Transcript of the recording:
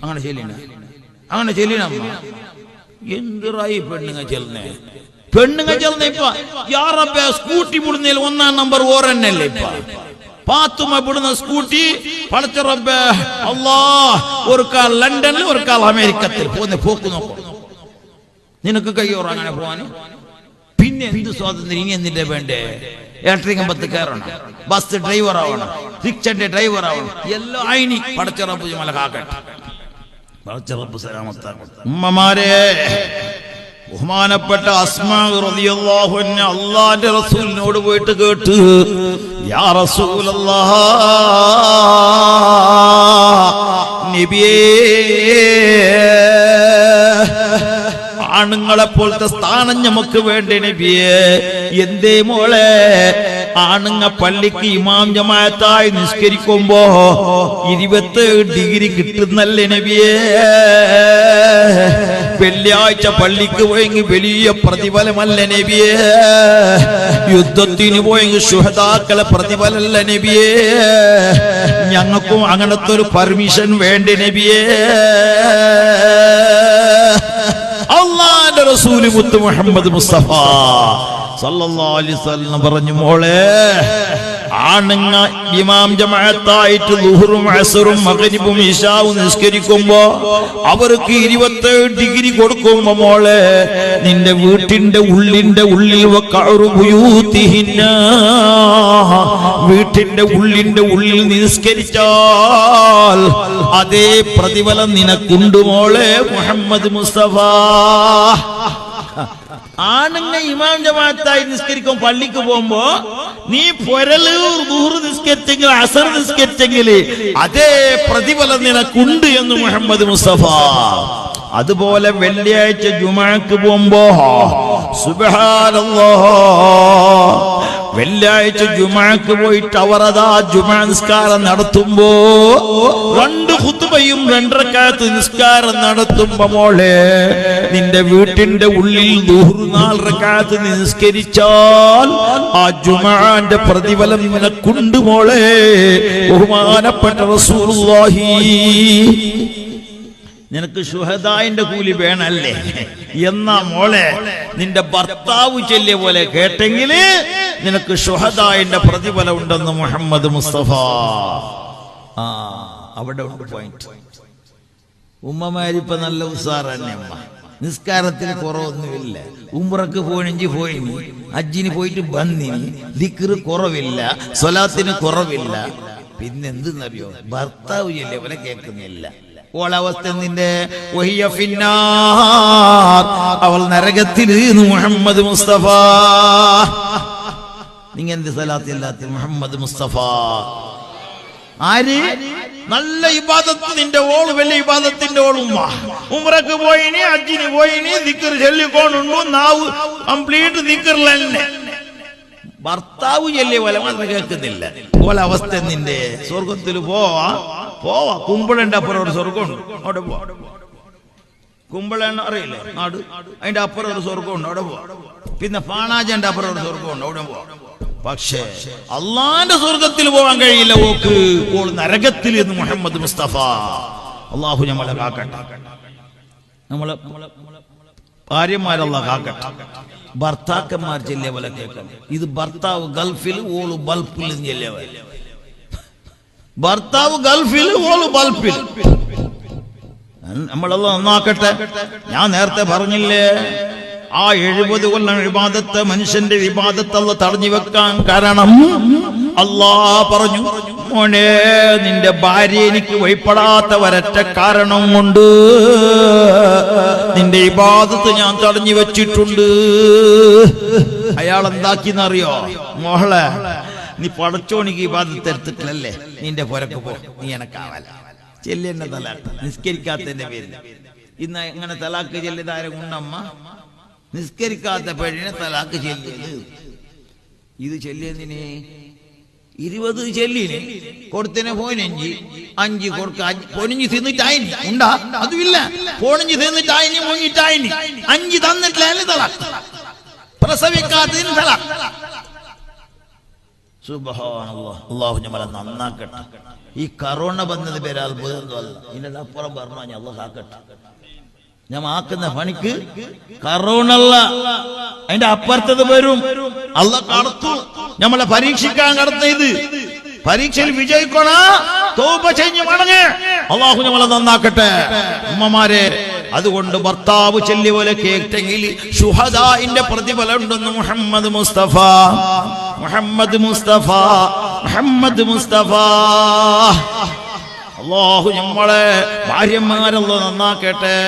അങ്ങനെ ചെല്ലിനമ്മ എന്തിറായി പെണ്ണുങ്ങൾ ചെല്ലുന്നേ ഇപ്പൊ യാറബ്ബേ സ്കൂട്ടി വിടുന്നതിൽ 1-ാം നമ്പർ ഓരന്നല്ലേ ഇപ്പൊ പാത്തുമ വിടുന്ന സ്കൂട്ടി പടച്ച റബ്ബേ അല്ലാഹ് ഒരു കാൽ ലണ്ടനിൽ ഒരു കാൽ അമേരിക്കത്തിൽ പോകുന്ന പോക്ക് നോക്കും നിനക്ക് കയ്യോറ അങ്ങനെ പോവാന് പിന്നെ എന്ത് സ്വാതന്ത്ര്യം ഇനി എന്തിന്റെ വേണ്ടേ ഇലക്ട്രിക് കമ്പത്ത് കയറണം ബസ് ഡ്രൈവർ ആവണം റിക്ഷന്റെ ഡ്രൈവർ ആവണം എല്ലാം ആയിനി പടച്ച റബ്ബ് മലക്കാക്കട്ടെ പടച്ച റബ്ബ് സലാമത്താക്കട്ടെ ഉമ്മമാരെ ബഹുമാനപ്പെട്ട അസ്മാ റളിയല്ലാഹു അൻഹ അല്ലാഹുവിന്റെ റസൂലിനോട് പോയിട്ട് കേട്ട് യാ റസൂലല്ലാഹ് നബിയേ ആണുങ്ങളെ പോലത്തെ സ്ഥാനം നമുക്ക് വേണ്ടേ നബിയേ എന്തേ മോളെ ആണുങ്ങ പള്ളിക്ക് ഇമാം ജമാഅത്തായി നിസ്കരിക്കുമ്പോ 27 ഡിഗ്രി കിട്ടുന്നല്ലേ നബിയേ വെള്ളിയാഴ്ച പള്ളിക്ക് പോയെങ്കിൽ വലിയ പ്രതിഫലമല്ല നബിയേ യുദ്ധത്തിന് പോയെങ്കിൽ ശുഹദാക്കളെ പ്രതിഫലമല്ല നബിയേ ഞങ്ങൾക്കും അങ്ങനത്തെ ഒരു പെർമിഷൻ വേണ്ടേ നബിയേ അല്ലാഹുവിന്റെ റസൂൽ മുത്ത് മുഹമ്മദ് മുസ്തഫ സല്ലല്ലാഹു അലൈഹി വസല്ലം പറഞ്ഞു മോളെ ആണുങ്ങ ഇമാം ജമാഅത്തായിട്ട് ളുഹറും അസ്റും മഗ്രിബും ഇശാവും നിസ്കരിക്കുമ്പോ അവർക്ക് 27 ഡിഗ്രി കൊടുക്കുമ്പോ മോളെ നിന്റെ വീട്ടിന്റെ ഉള്ളിൽ വീട്ടിന്റെ ഉള്ളിൽ നിസ്കരിച്ചാൽ അതേ പ്രതിഫലം നിനക്കുണ്ട് മോളെ മുഹമ്മദ് മുസ്തഫ ആണുങ്ങ ഇമാം ജമാഅത്തായി നിസ്കരിക്കും പള്ളിക്ക് പോകുമ്പോ നീ പൊരലൂർ ദുഹർ നിസ്കരിച്ചെങ്കിൽ അസർ നിസ്കരിച്ചെങ്കിൽ അതേ പ്രതിഫലം നിനക്കുണ്ട് എന്ന് മുഹമ്മദ് മുസ്തഫ അതുപോലെ വെള്ളിയാഴ്ച ജുമുഅക്ക് പോകുമ്പോ സുബ്ഹാനല്ലാഹ് വെള്ളിയാഴ്ച ജുമുഅക്ക് പോയിട്ട് അവരതാ ജുമുഅ നിസ്കാരം നടത്തുമ്പോ 2 ഖുത്ബയും 2 റക്അത്ത് നിസ്കാരം നടത്തുമ്പോ മോളെ നിന്റെ വീട്ടിന്റെ ഉള്ളിൽ ദുഹർ 4 റക്അത്ത് നിസ്കരിച്ചാൽ ആ ജുമുഅന്റെ പ്രതിഫലം നിനക്കുണ്ട് മോളെ ബഹുമാനപ്പെട്ട റസൂലുള്ളാഹി നിനക്ക് ശുഹദായിന്റെ കൂലി വേണല്ലേ എന്നാ മോളെ നിന്റെ ഭർത്താവ് ചൊല്ലിയ പോലെ കേട്ടെങ്കിൽ നിനക്ക് ശുഹദായിന്റെ പ്രതിഫലം ഉണ്ടെന്ന് മുഹമ്മദ് മുസ്തഫ അവിടെ ഉണ്ട് പോയിന്റ് ഉമ്മമാരിപ്പോ നല്ല ഉസാർ തന്നെ അമ്മ നിസ്കാരത്തിന് കുറവൊന്നുമില്ല ഉംറക്ക് പോയിനെങ്കിൽ പോയിനി ഹജ്ജിന് പോയിട്ട് ബന്നിനി ദിക്റ് കുറവില്ല സ്വലാത്തിന് കുറവില്ല പിന്നെന്തെന്നറിയോ ഭർത്താവ് ചൊല്ലിയ പോലെ കേൾക്കുന്നില്ല ഓളവസ്ഥ നിന്റെ അവൾ നരകത്തിൽ മുഹമ്മദ് മുസ്തഫ നിങ്ങ എന്ത് സലാത്തില്ലാത്ത മുഹമ്മദ് മുസ്തഫ ആര് നല്ല ഇബാദത്ത് നിന്റെ ഓള് വലിയ ഇബാദത്തിന്റെ ഓളുമ്മ ഉംറക്ക് പോയിനി ഹജ്ജിന് പോയിനി ദിക്ർ ചൊല്ലിക്കൊണ്ടുണ്ടു നാവ് കംപ്ലീറ്റ് ദിക്റിലെന്നെ ഭർത്താവ് ചൊല്ലിയ പോലെ മാത്രം കേൾക്കുന്നില്ല ഓളെ അവസ്ഥ നിന്റെ സ്വർഗത്തിൽ പോവാ കുമ്പളന്റെ അപ്പുറം ഒരു സ്വർഗമുണ്ട് അവിടെ പോവാ കുമ്പളെണ്ണ അറിയില്ലേ നാട് അതിന്റെ അപ്പുറം ഒരു സ്വർഗമുണ്ട് അവിടെ പോവാ പിന്നെ പാണാജന്റെ അപ്പുറം ഒരു സ്വർഗമുണ്ട് അവിടെ പോവാ പക്ഷേ അള്ളാന്റെ സ്വർഗത്തിൽ പോകാൻ കഴിയില്ല ഓക്ക് ഓൾ നരകത്തിൽ എന്ന് മുഹമ്മദ് മുസ്തഫ അള്ളാഹു നമ്മളെ കാക്കട്ടെ നമ്മളെ ഭാര്യമാരല്ല കാക്കട്ടെ ഭർത്താക്കന്മാർ ചെല്ലിയ പോലെ കേൾക്കണം ഇത് ഭർത്താവ് ഗൾഫിൽ ഓള് ബൾഫിൽ ചെല്ലിയ പോലെ ഭർത്താവ് ഗൾഫിൽ ഓള് ബൾഫിൽ നമ്മളെല്ലാം നന്നാക്കട്ടെ ഞാൻ നേരത്തെ പറഞ്ഞില്ലേ ആ 70 കൊല്ലം ഇബാദത്ത് മനുഷ്യന്റെ ഇബാദത്ത് അല്ലാഹ് തടഞ്ഞു വെക്കാൻ കാരണം അല്ലാഹ് പറഞ്ഞു മോനെ നിന്റെ ഭാര്യ എനിക്ക് വഴിപ്പെടാത്ത ഒരൊറ്റ കാരണം കൊണ്ട് നിന്റെ ഇബാദത്ത് ഞാൻ തടഞ്ഞു വെച്ചിട്ടുണ്ട് അയാൾ എന്താക്കിന്നറിയോ മോളെ നീ പടച്ചോണിക്ക് ഇബാദത്ത് എടുത്തിട്ടില്ലല്ലേ നിന്റെ പുരക്ക് പോ നീ എനക്കാവല ചെല്ലിന്റെ തലാക്ക് നിസ്കരിക്കാത്തതിന്റെ പേരിൽ ഇന്ന് എങ്ങനെ തലാക്ക് ചെല്ലിയതാരും ഉണ്ടമ്മ നിസ്കരിക്കാത്ത പെണ്ണിനെ തലാക്ക് ചെല്ലിയത് ഇത് ചെല്ലിയതിന് 20 ചെല്ലിന് കൊടുത്തിനെ 5 കൊടുക്ക പൊനിഞ്ഞ് തിന്നിട്ടായിനി ഉണ്ടാ അതുമില്ല പൊണിഞ്ഞ് തിന്നിട്ടായിനി മുങ്ങിട്ടായിനി 5 തന്നിട്ടില്ല തലാക്ക് പ്രസവിക്കാത്തതിന് തലാക്ക് സുബ്ഹാനല്ലാഹ്. അല്ലാഹു നമ്മളെ നന്നാക്കട്ടെ. ഈ കറോണ വന്നത് പേര് അത്ഭുതമൊന്നുമല്ല. ഇതിന്റെ അപ്പുറം പറഞ്ഞു അല്ലാഹു ആക്കട്ടെ. ഞാൻ ആക്കുന്ന പണിക്ക് കറോണല്ല, അതിന്റെ അപ്പുറത്തത് വരും. അല്ലാഹ് കടത്തു നമ്മളെ പരീക്ഷിക്കാൻ കടത്തിയത്. പരീക്ഷയിൽ വിജയിക്കണ തൗബ ചെയ്ഞ്ഞ് മടങ്ങ്. അല്ലാഹു നമ്മളെ നന്നാക്കട്ടെ. ഉമ്മമാരെ, അതുകൊണ്ട് ഭർത്താവ് ചെല്ലി പോലെ കേട്ടെങ്കിൽ ശുഹദാഇന്റെ പ്രതിഫലം ഉണ്ടെന്ന് മുഹമ്മദ് മുസ്തഫ മുഹമ്മദ് മുസ്തഫ മുഹമ്മദ് മുസ്തഫ. അല്ലാഹു നമ്മളെ ഭാര്യമാരല്ലോ നന്നാക്കട്ടെ.